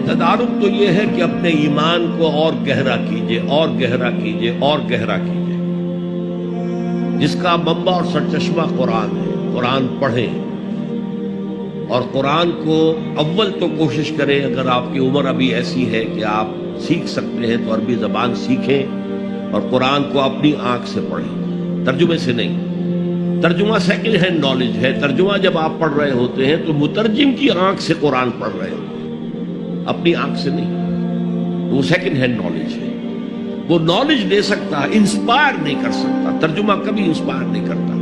تدارک تو یہ ہے کہ اپنے ایمان کو اور گہرا کیجئے اور گہرا کیجئے اور گہرا کیجئے، جس کا منبع اور سرچشمہ قرآن ہے۔ قرآن پڑھیں اور قرآن کو اول تو کوشش کریں، اگر آپ کی عمر ابھی ایسی ہے کہ آپ سیکھ سکتے ہیں تو عربی زبان سیکھیں اور قرآن کو اپنی آنکھ سے پڑھیں، ترجمے سے نہیں۔ ترجمہ سیکنڈ ہینڈ نالج ہے، ترجمہ جب آپ پڑھ رہے ہوتے ہیں تو مترجم کی آنکھ سے قرآن پڑھ رہے ہوتے ہیں، اپنی آنکھ سے نہیں۔ وہ سیکنڈ ہینڈ نالج ہے، وہ نالج دے سکتا ہے، انسپائر نہیں کر سکتا۔ ترجمہ کبھی انسپائر نہیں کرتا۔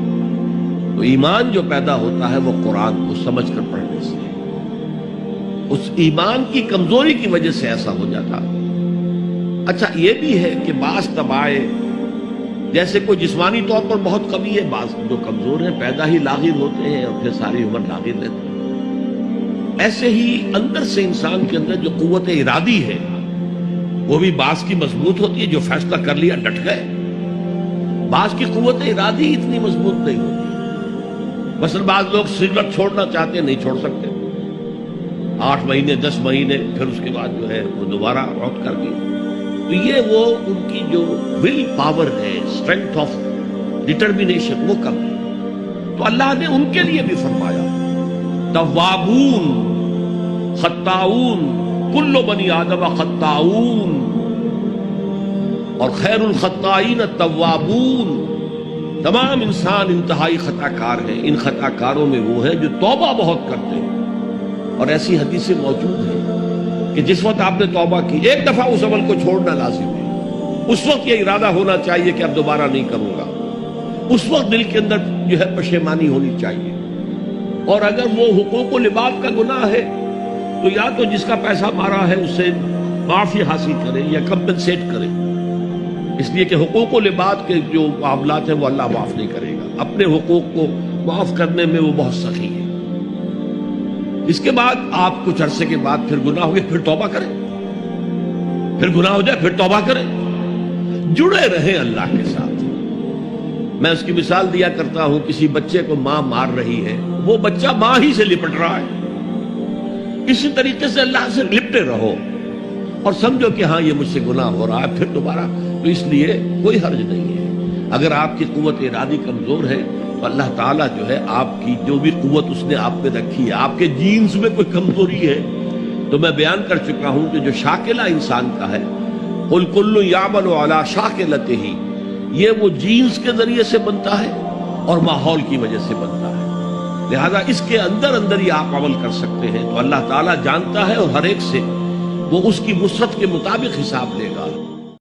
تو ایمان جو پیدا ہوتا ہے وہ قرآن کو سمجھ کر پڑھنے سے، اس ایمان کی کمزوری کی وجہ سے ایسا ہو جاتا۔ اچھا یہ بھی ہے کہ بعض طبائع جیسے کوئی جسمانی طور پر بہت قوی ہے، بعض جو کمزور ہیں پیدا ہی لاغر ہوتے ہیں اور پھر ساری عمر لاغر رہتے ہیں۔ ایسے ہی اندر سے انسان کے اندر جو قوت ارادی ہے وہ بھی بعض کی مضبوط ہوتی ہے، جو فیصلہ کر لیا ڈٹ گئے۔ بعض کی قوت ارادی اتنی مضبوط نہیں ہوتی۔ مثلا بعض لوگ سگریٹ چھوڑنا چاہتے ہیں، نہیں چھوڑ سکتے، 8 مہینے 10 مہینے، پھر اس کے بعد جو ہے وہ دوبارہ عود کر دی۔ تو یہ وہ ان کی جو ول پاور ہے، اسٹرینتھ آف ڈٹرمینیشن، وہ کم ہے۔ تو اللہ نے ان کے لیے بھی فرمایا توابون خطاؤون کل بنی آدم خطاؤون، اور خیر الخطائین التوابون، تمام انسان انتہائی خطا کار ہیں، ان خطا کاروں میں وہ ہیں جو توبہ بہت کرتے ہیں۔ اور ایسی حدیثیں موجود ہیں کہ جس وقت آپ نے توبہ کی، ایک دفعہ اس عمل کو چھوڑنا لازم ہے، اس وقت یہ ارادہ ہونا چاہیے کہ اب دوبارہ نہیں کروں گا، اس وقت دل کے اندر جو ہے پشیمانی ہونی چاہیے۔ اور اگر وہ حقوق و لباد کا گناہ ہے تو یا تو جس کا پیسہ مارا ہے اس سے معافی حاصل کرے یا کمپنسیٹ کرے، اس لیے کہ حقوق و لباد کے جو معاملات ہیں وہ اللہ معاف نہیں کرے گا، اپنے حقوق کو معاف کرنے میں وہ بہت سخی ہے۔ اس کے بعد آپ کچھ عرصے کے بعد پھر گناہ ہو گئے، پھر توبہ کریں، پھر گناہ ہو جائے پھر توبہ کریں، جڑے رہیں اللہ کے ساتھ۔ میں اس کی مثال دیا کرتا ہوں، کسی بچے کو ماں مار رہی ہے، وہ بچہ ماں ہی سے لپٹ رہا ہے، اسی طریقے سے اللہ سے لپٹے رہو اور سمجھو کہ ہاں یہ مجھ سے گناہ ہو رہا ہے، پھر دوبارہ۔ تو اس لیے کوئی حرج نہیں ہے، اگر آپ کی قوت ارادی کمزور ہے تو اللہ تعالیٰ جو ہے آپ کی جو بھی قوت اس نے آپ پہ رکھی ہے، آپ کے جینز میں کوئی کمزوری ہے تو میں بیان کر چکا ہوں کہ جو شاکلہ انسان کا ہے، قل کل یعمل علی شاکلتہ، یہ وہ جینز کے ذریعے سے بنتا ہے اور ماحول کی وجہ سے بنتا ہے، لہذا اس کے اندر ہی آپ عمل کر سکتے ہیں۔ تو اللہ تعالیٰ جانتا ہے اور ہر ایک سے وہ اس کی وسعت کے مطابق حساب لے گا۔